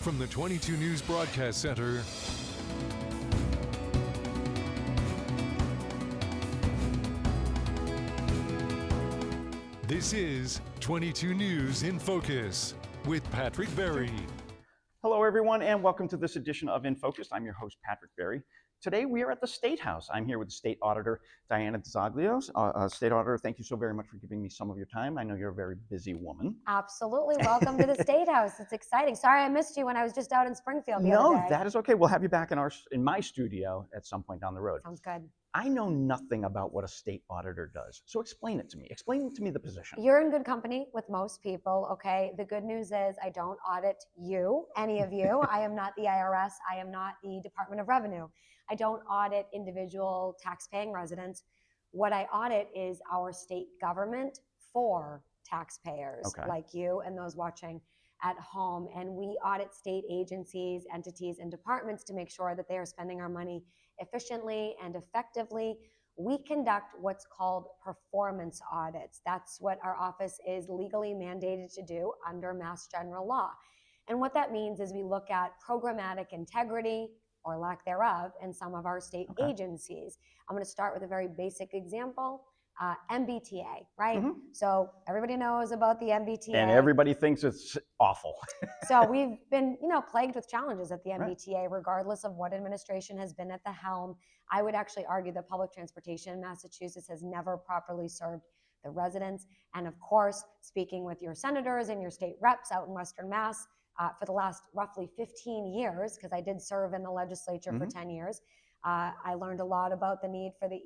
From the 22 News Broadcast Center, this is 22 News in Focus with Patrick Berry. Hello, everyone, and welcome to this edition of InFocus. I'm your host, Patrick Berry. Today, we are at the State House. I'm here with the State Auditor, DiZoglio. State Auditor, thank you so very much for giving me some of your time. I know you're a very busy woman. Absolutely. Welcome to the State House. It's exciting. Sorry I missed you when I was just out in Springfield the other day. No, that is okay. We'll have you back in my studio at some point down the road. Sounds good. I know nothing about what a state auditor does, so explain it to me. Explain to me the position. You're in good company with most people, okay? The good news is I don't audit you, any of you. I am not the IRS. I am not the Department of Revenue. I don't audit individual tax-paying residents. What I audit is our state government for taxpayers like you and those watching at home. And we audit state agencies, entities, and departments to make sure that they are spending our money efficiently and effectively. We conduct what's called performance audits. That's what our office is legally mandated to do under Mass General Law. And what that means is we look at programmatic integrity, or lack thereof, in some of our state agencies. I'm going to start with a very basic example. MBTA, right? Mm-hmm. So everybody knows about the MBTA. And everybody thinks it's awful. So we've been, plagued with challenges at the MBTA, regardless of what administration has been at the helm. I would actually argue that public transportation in Massachusetts has never properly served the residents. And of course, speaking with your senators and your state reps out in Western Mass, for the last roughly 15 years, because I did serve in the legislature for 10 years, I learned a lot about the need for the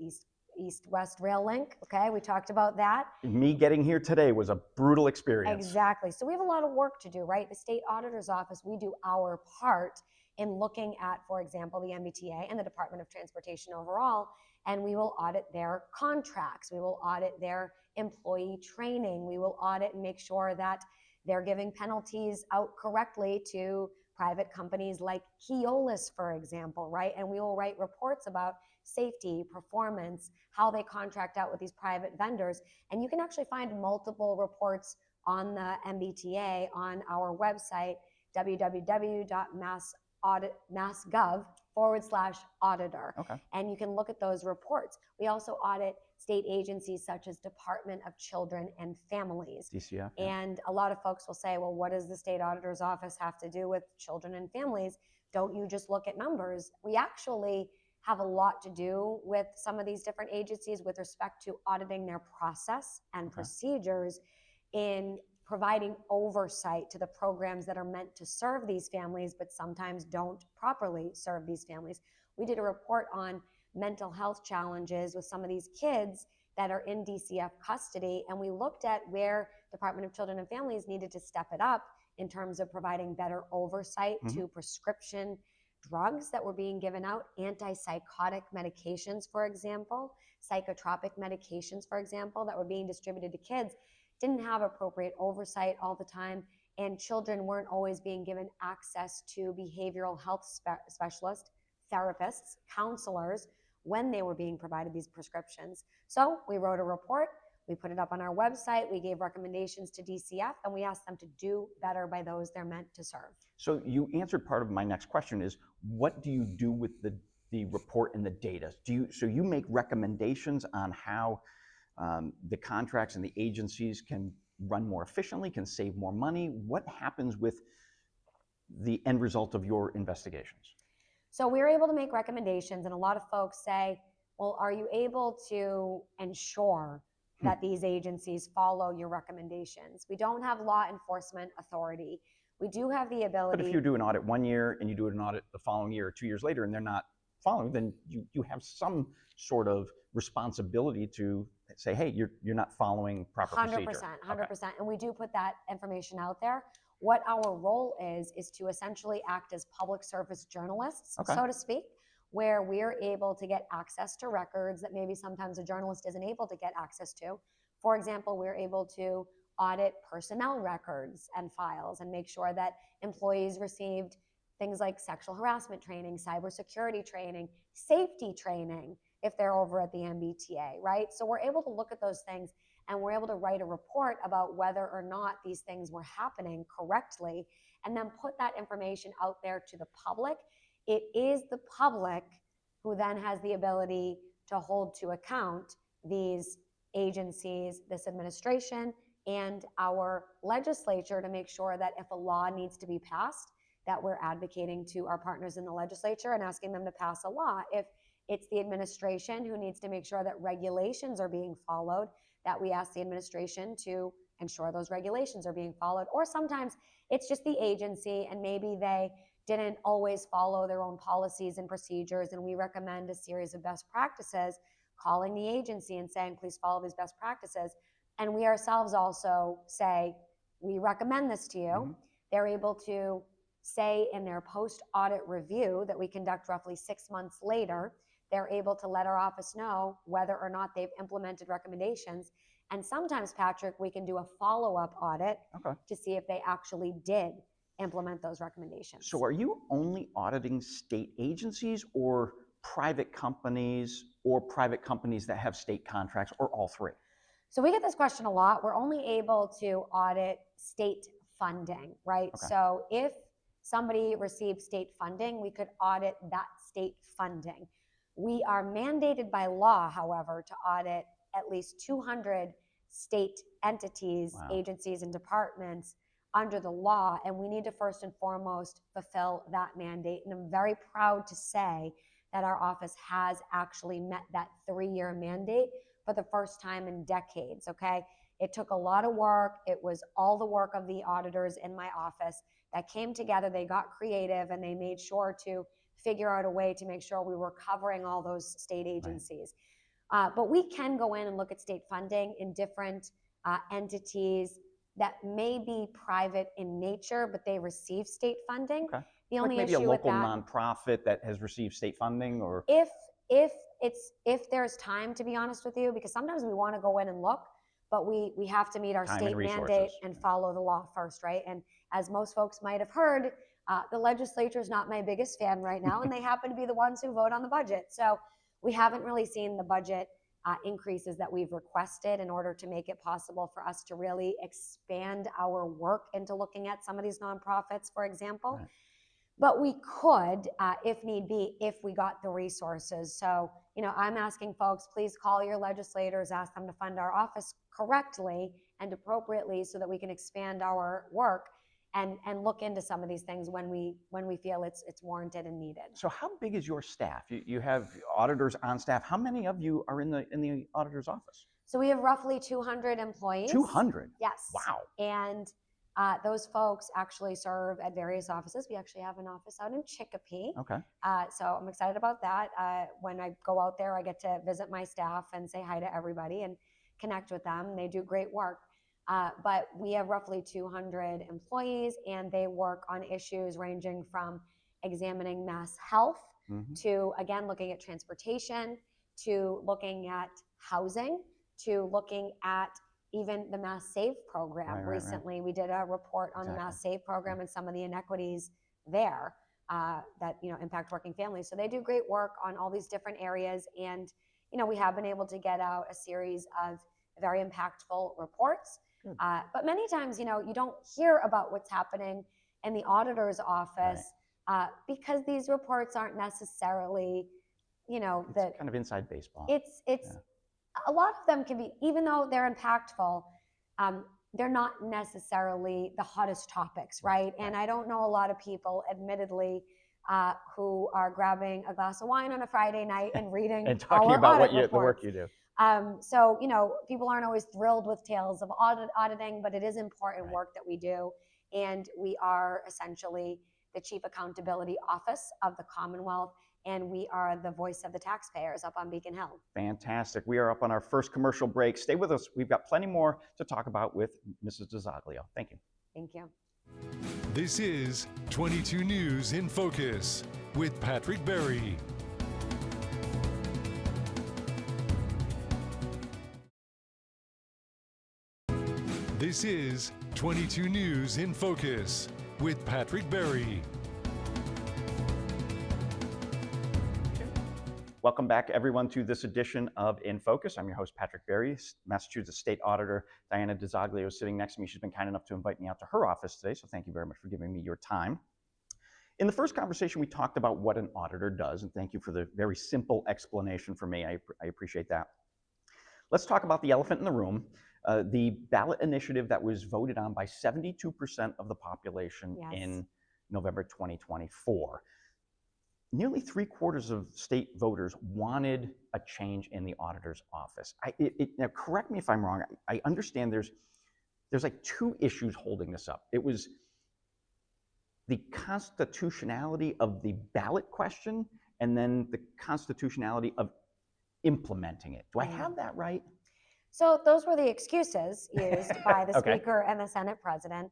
East-West rail link. Okay, we talked about that. Me getting here today was a brutal experience. Exactly. So we have a lot of work to do, right? The state auditor's office, we do our part in looking at, for example, the MBTA and the Department of Transportation overall, and we will audit their contracts. We will audit their employee training. We will audit and make sure that they're giving penalties out correctly to private companies like Keolis, for example, right? And we will write reports about safety, performance, how they contract out with these private vendors. And you can actually find multiple reports on the MBTA on our website, www.mass.gov/auditor. And you can look at those reports. We also audit state agencies such as Department of Children and Families. DCF. And a lot of folks will say, well, what does the state auditor's office have to do with children and families? Don't you just look at numbers? We actually have a lot to do with some of these different agencies with respect to auditing their process and procedures in providing oversight to the programs that are meant to serve these families, but sometimes don't properly serve these families. We did a report on mental health challenges with some of these kids that are in DCF custody, and we looked at where Department of Children and Families needed to step it up in terms of providing better oversight to prescription drugs that were being given out, antipsychotic medications, for example, psychotropic medications, for example, that were being distributed to kids, didn't have appropriate oversight all the time, and children weren't always being given access to behavioral health specialists, therapists, counselors, when they were being provided these prescriptions. So we wrote a report, we put it up on our website, we gave recommendations to DCF, and we asked them to do better by those they're meant to serve. So you answered part of my next question is, what do you do with the report and the data? So you make recommendations on how the contracts and the agencies can run more efficiently, can save more money? What happens with the end result of your investigations? So we're able to make recommendations, and a lot of folks say, well, are you able to ensure that these agencies follow your recommendations? We don't have law enforcement authority. We do have the ability. But if you do an audit 1 year and you do an audit the following year or 2 years later and they're not following, then you have some sort of responsibility to say, hey, you're not following proper procedure. 100%. And we do put that information out there. What our role is to essentially act as public service journalists, so to speak, where we're able to get access to records that maybe sometimes a journalist isn't able to get access to. For example, we're able to audit personnel records and files and make sure that employees received things like sexual harassment training, cybersecurity training, safety training, if they're over at the MBTA, right? So we're able to look at those things and we're able to write a report about whether or not these things were happening correctly. and then put that information out there to the public, it is the public who then has the ability to hold to account these agencies, this administration, and our legislature to make sure that if a law needs to be passed, that we're advocating to our partners in the legislature and asking them to pass a law. If it's the administration who needs to make sure that regulations are being followed, that we ask the administration to ensure those regulations are being followed. Or sometimes it's just the agency and maybe they didn't always follow their own policies and procedures, and we recommend a series of best practices, calling the agency and saying, please follow these best practices. And we ourselves also say, we recommend this to you. They're able to say in their post-audit review that we conduct roughly 6 months later, they're able to let our office know whether or not they've implemented recommendations. And sometimes, Patrick, we can do a follow-up audit to see if they actually did implement those recommendations. So are you only auditing state agencies or private companies that have state contracts, or all three? So we get this question a lot. We're only able to audit state funding, right? So if somebody received state funding, we could audit that state funding. We are mandated by law, however, to audit at least 200 state entities, agencies, and departments under the law, and we need to first and foremost fulfill that mandate. And I'm very proud to say that our office has actually met that 3-year mandate for the first time in decades, okay? It took a lot of work. It was all the work of the auditors in my office that came together. They got creative and they made sure to figure out a way to make sure we were covering all those state agencies. But we can go in and look at state funding in different entities that may be private in nature, but they receive state funding. The only like maybe issue a local with that, nonprofit that has received state funding, or if there's time, to be honest with you, because sometimes we want to go in and look, but we have to meet our Time state and resources. mandate and follow the law first, right? And as most folks might have heard, the legislature is not my biggest fan right now, and they happen to be the ones who vote on the budget. So we haven't really seen the budget increases that we've requested in order to make it possible for us to really expand our work into looking at some of these nonprofits, for example. But we could, if need be, if we got the resources. So, I'm asking folks, please call your legislators, ask them to fund our office correctly and appropriately so that we can expand our work and look into some of these things when we feel it's warranted and needed. So how big is your staff? You have auditors on staff. How many of you are in the auditor's office? So we have roughly 200 employees. 200? Yes. Wow. And those folks actually serve at various offices. We actually have an office out in Chicopee. So I'm excited about that. When I go out there, I get to visit my staff and say hi to everybody and connect with them. They do great work. But we have roughly 200 employees, and they work on issues ranging from examining mass health to, again, looking at transportation, to looking at housing, to looking at even the Mass Save program. Recently, we did a report on the Mass Save program and some of the inequities there that impact working families. So they do great work on all these different areas, and we have been able to get out a series of very impactful reports. But many times, you don't hear about what's happening in the auditor's office because these reports aren't necessarily, it's kind of inside baseball. It's a lot of them can be, even though they're impactful, they're not necessarily the hottest topics, right? And I don't know a lot of people, admittedly, who are grabbing a glass of wine on a Friday night and reading and talking about the work you do. So, people aren't always thrilled with tales of auditing, but it is important work that we do. And we are essentially the Chief Accountability Office of the Commonwealth, and we are the voice of the taxpayers up on Beacon Hill. Fantastic. We are up on our first commercial break. Stay with us. We've got plenty more to talk about with Mrs. DiZoglio. Thank you. Thank you. This is 22 News in Focus with Patrick Berry. This is 22 News in Focus with Patrick Berry. Welcome back, everyone, to this edition of InFocus. I'm your host, Patrick Berry. Massachusetts State Auditor Diana DiZoglio is sitting next to me. She's been kind enough to invite me out to her office today, so thank you very much for giving me your time. In the first conversation, we talked about what an auditor does, and thank you for the very simple explanation for me. I appreciate that. Let's talk about the elephant in the room, the ballot initiative that was voted on by 72% of the population in November 2024. Nearly 3/4 of state voters wanted a change in the auditor's office. Now, correct me if I'm wrong. I understand there's like two issues holding this up. It was the constitutionality of the ballot question, and then the constitutionality of implementing it. Do I have that right? So those were the excuses used by the Speaker and the Senate President,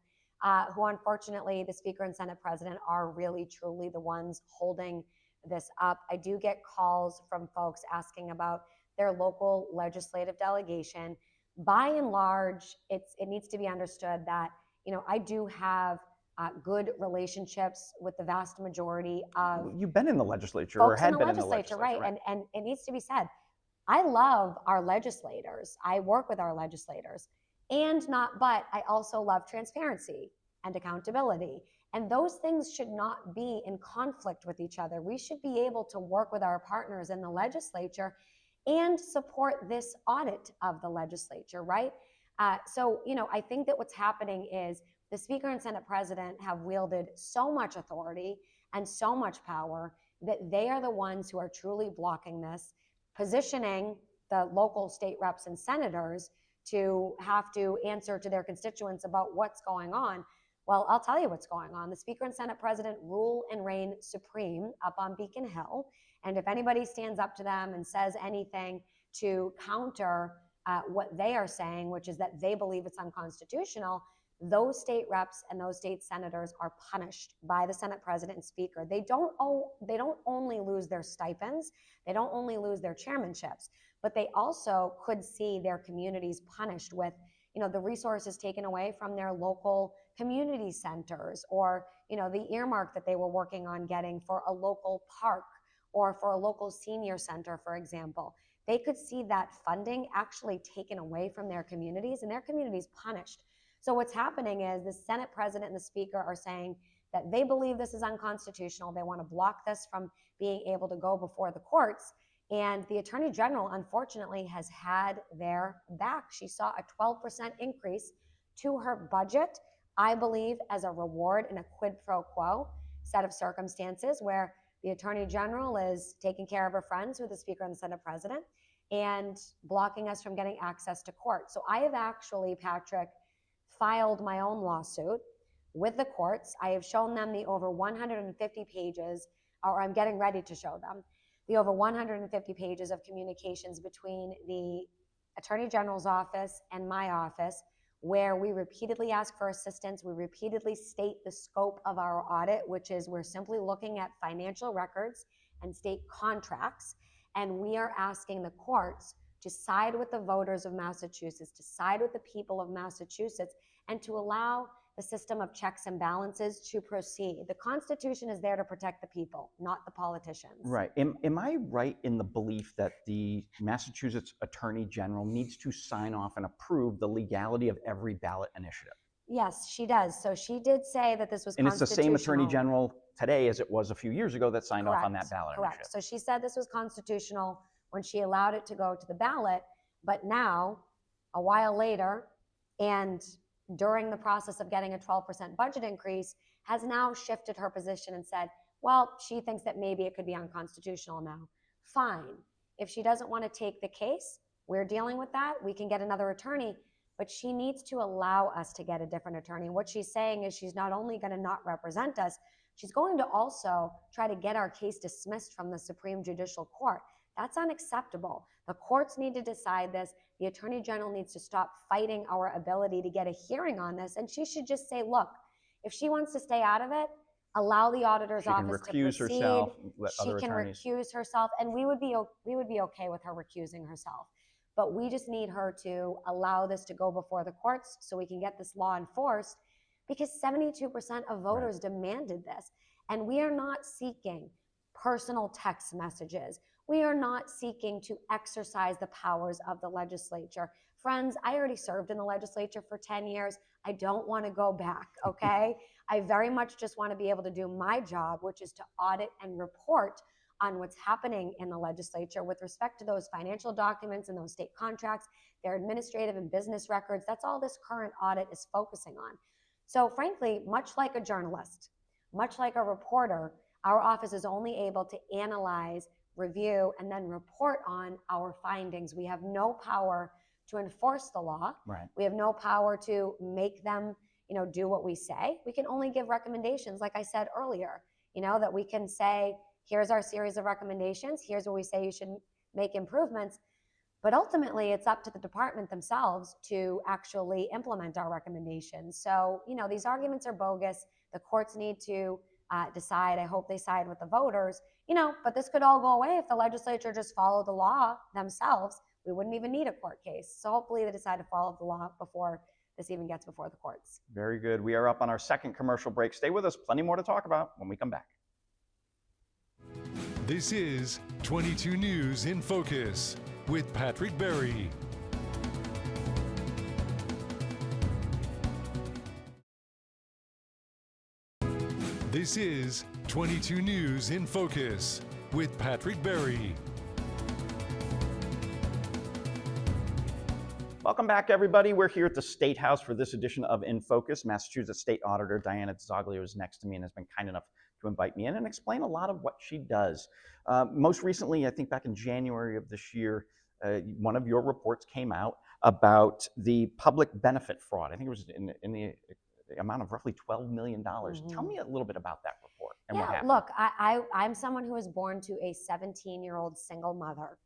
who unfortunately, the Speaker and Senate President are really truly the ones holding this up. I do get calls from folks asking about their local legislative delegation. By and large, it needs to be understood that, I do have good relationships with the vast majority of You've been in the legislature or had been in the legislature, right? And it needs to be said, I love our legislators. I work with our legislators, but I also love transparency and accountability. And those things should not be in conflict with each other. We should be able to work with our partners in the legislature and support this audit of the legislature, right? So, I think that what's happening is the Speaker and Senate President have wielded so much authority and so much power that they are the ones who are truly blocking this, positioning the local state reps and senators to have to answer to their constituents about what's going on. Well, I'll tell you what's going on. The Speaker and Senate President rule and reign supreme up on Beacon Hill. And if anybody stands up to them and says anything to counter what they are saying, which is that they believe it's unconstitutional, those state reps and those state senators are punished by the Senate President and Speaker. They don't only lose their stipends, they don't only lose their chairmanships, but they also could see their communities punished with, the resources taken away from their local community centers, or, the earmark that they were working on getting for a local park or for a local senior center, for example. They could see that funding actually taken away from their communities and their communities punished. So what's happening is the Senate President and the Speaker are saying that they believe this is unconstitutional. They want to block this from being able to go before the courts. And the Attorney General, unfortunately, has had their back. She saw a 12% increase to her budget, I believe, as a reward in a quid pro quo set of circumstances where the Attorney General is taking care of her friends with the Speaker and the Senate President and blocking us from getting access to court. So I have actually, Patrick, filed my own lawsuit with the courts. I have shown them the over 150 pages, or I'm getting ready to show them, the over 150 pages of communications between the Attorney General's office and my office, where we repeatedly ask for assistance. We repeatedly state the scope of our audit, which is we're simply looking at financial records and state contracts, and we are asking the courts to side with the voters of Massachusetts, to side with the people of Massachusetts, and to allow the system of checks and balances to proceed. The Constitution is there to protect the people, not the politicians. Right. Am I right in the belief that the Massachusetts Attorney General needs to sign off and approve the legality of every ballot initiative? Yes, she does. So she did say that this was and constitutional. it's the same Attorney General today as it was a few years ago that signed off on that ballot initiative. So she said this was constitutional when she allowed it to go to the ballot, but now, a while later, and during the process of getting a 12% budget increase, has now shifted her position and said, well, she thinks that maybe it could be unconstitutional now. Fine. If she doesn't want to take the case, we're dealing with that. We can get another attorney, but she needs to allow us to get a different attorney. What she's saying is she's not only going to not represent us, she's going to also try to get our case dismissed from the Supreme Judicial Court. That's unacceptable. The courts need to decide this. The Attorney General needs to stop fighting our ability to get a hearing on this. And she should just say, look, if she wants to stay out of it, allow the auditor's office to proceed. Herself, she can recuse herself, and we would be okay with her recusing herself. But we just need her to allow this to go before the courts so we can get this law enforced, because 72% of voters demanded this. And we are not seeking personal text messages. We are not seeking to exercise the powers of the legislature. Friends, I already served in the legislature for 10 years. I don't want to go back, okay? I very much just want to be able to do my job, which is to audit and report on what's happening in the legislature with respect to those financial documents and those state contracts, their administrative and business records. That's all this current audit is focusing on. So frankly, much like a journalist, much like a reporter, our office is only able to analyze, review, and then report on our findings. We have no power to enforce the law. Right. We have no power to make them, do what we say. We can only give recommendations, like I said earlier, that we can say, here's our series of recommendations. Here's where we say you should make improvements. But ultimately, it's up to the department themselves to actually implement our recommendations. So, these arguments are bogus. The courts need to decide. I hope they side with the voters, but this could all go away if the legislature just followed the law themselves. We wouldn't even need a court case. So hopefully they decide to follow the law before this even gets before the courts. Very good. We are up on our second commercial break. Stay with us. Plenty more to talk about when we come back. This is 22 News in Focus with Patrick Berry. This is 22 News in Focus with Patrick Berry. Welcome back, everybody. We're here at the State House for this edition of In Focus. Massachusetts State Auditor Diana DiZoglio is next to me and has been kind enough to invite me in and explain a lot of what she does. Most recently, I think back in January of this year, one of your reports came out about the public benefit fraud. I think it was in the amount of roughly $12 million. Tell me a little bit about that report and what happened. Look, I'm someone who was born to a 17-year-old single mother.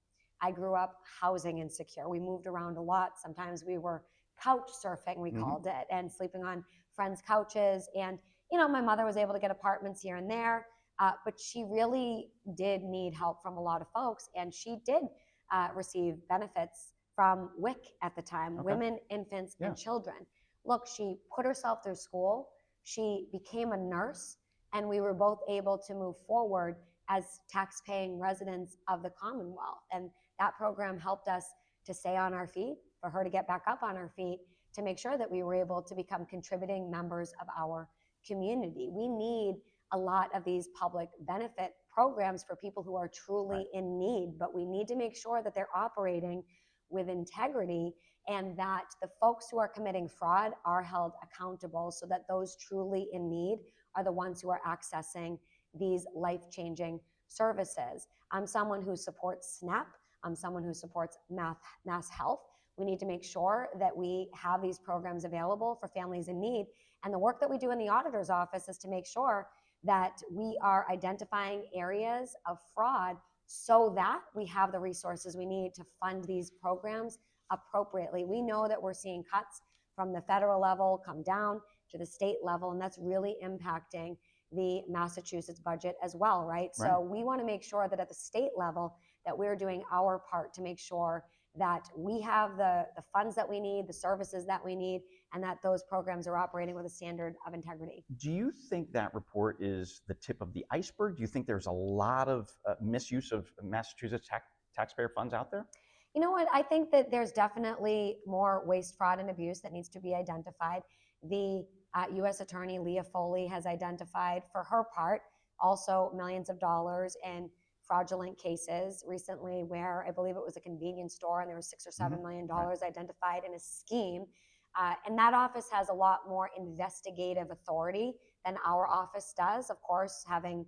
I grew up housing insecure. We moved around a lot. Sometimes we were couch surfing, we called it, and sleeping on friends' couches. And, my mother was able to get apartments here and there, but she really did need help from a lot of folks. And she did receive benefits from WIC at the time, Women, Infants, and Children. Look, she put herself through school. She became a nurse, and we were both able to move forward as tax-paying residents of the Commonwealth. And that program helped us to stay on our feet, for her to get back up on her feet, to make sure that we were able to become contributing members of our community. We need a lot of these public benefit programs for people who are truly in need, but we need to make sure that they're operating with integrity and that the folks who are committing fraud are held accountable so that those truly in need are the ones who are accessing these life-changing services. I'm someone who supports SNAP. I'm someone who supports Mass Health. We need to make sure that we have these programs available for families in need. And the work that we do in the auditor's office is to make sure that we are identifying areas of fraud so that we have the resources we need to fund these programs appropriately. We know that we're seeing cuts from the federal level come down to the state level, and that's really impacting the Massachusetts budget as well, right? So we want to make sure that at the state level that we're doing our part to make sure that we have the funds that we need, the services that we need, and that those programs are operating with a standard of integrity. Do you think that report is the tip of the iceberg? Do you think there's a lot of misuse of Massachusetts taxpayer funds out there? You know what? I think that there's definitely more waste, fraud, and abuse that needs to be identified. The U.S. Attorney Leah Foley has identified, for her part, also millions of dollars in fraudulent cases recently where I believe it was a convenience store and there was $6 or $7 million identified in a scheme. And that office has a lot more investigative authority than our office does. Of course, having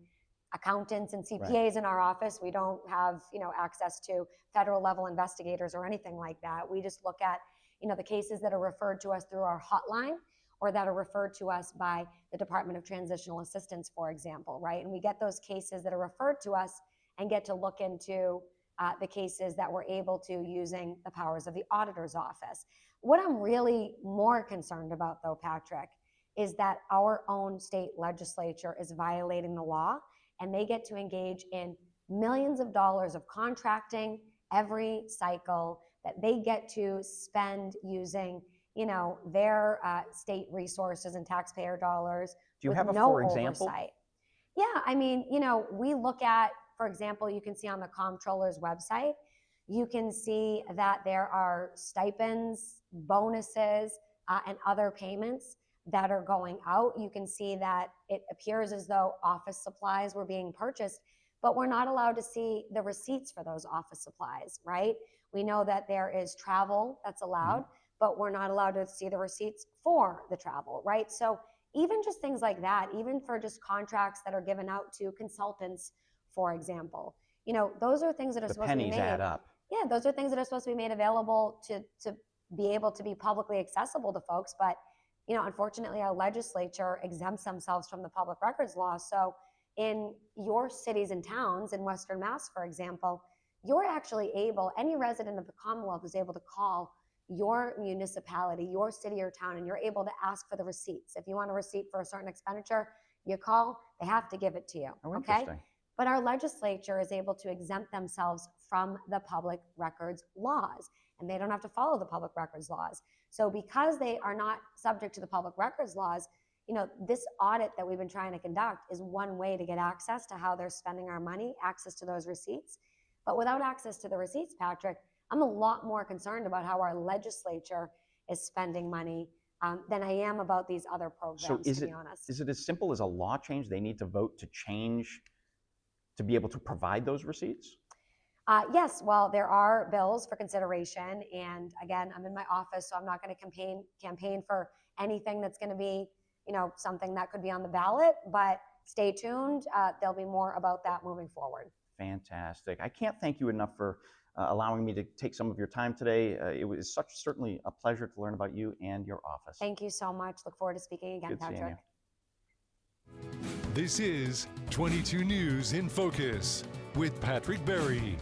accountants and CPAs in our office, we don't have access to federal level investigators or anything like that. We just look at the cases that are referred to us through our hotline or that are referred to us by the Department of Transitional Assistance, for example, right? And we get those cases that are referred to us and get to look into the cases that we're able to using the powers of the auditor's office. What I'm really more concerned about, though, Patrick, is that our own state legislature is violating the law, and they get to engage in millions of dollars of contracting every cycle that they get to spend using their state resources and taxpayer dollars. Do you have a no for example? Oversight. Yeah, I mean, we look at for example, you can see on the comptroller's website, you can see that there are stipends, bonuses, and other payments that are going out. You can see that it appears as though office supplies were being purchased, but we're not allowed to see the receipts for those office supplies, right? We know that there is travel that's allowed, but we're not allowed to see the receipts for the travel, right? So even just things like that, even for just contracts that are given out to consultants, for example, you know, those are things that are supposed to be made. The pennies add up. Yeah, those are things that are supposed to be made available to be able to be publicly accessible to folks. But, you know, unfortunately, our legislature exempts themselves from the public records law. So in your cities and towns in Western Mass, for example, you're actually able, any resident of the Commonwealth is able to call your municipality, your city or town, and you're able to ask for the receipts. If you want a receipt for a certain expenditure, you call, they have to give it to you. Oh, okay? interesting. But our legislature is able to exempt themselves from the public records laws, and they don't have to follow the public records laws. So because they are not subject to the public records laws, you know, this audit that we've been trying to conduct is one way to get access to how they're spending our money, access to those receipts. But without access to the receipts, Patrick, I'm a lot more concerned about how our legislature is spending money than I am about these other programs, to be honest. Is it as simple as a law change? They need to vote to change to be able to provide those receipts? Yes, well, there are bills for consideration. And again, I'm in my office, so I'm not going to campaign for anything that's going to be, you know, something that could be on the ballot. But stay tuned. There'll be more about that moving forward. Fantastic. I can't thank you enough for allowing me to take some of your time today. It was certainly a pleasure to learn about you and your office. Thank you so much. Look forward to speaking again, Good seeing Patrick. This is 22 News in Focus with Patrick Berry.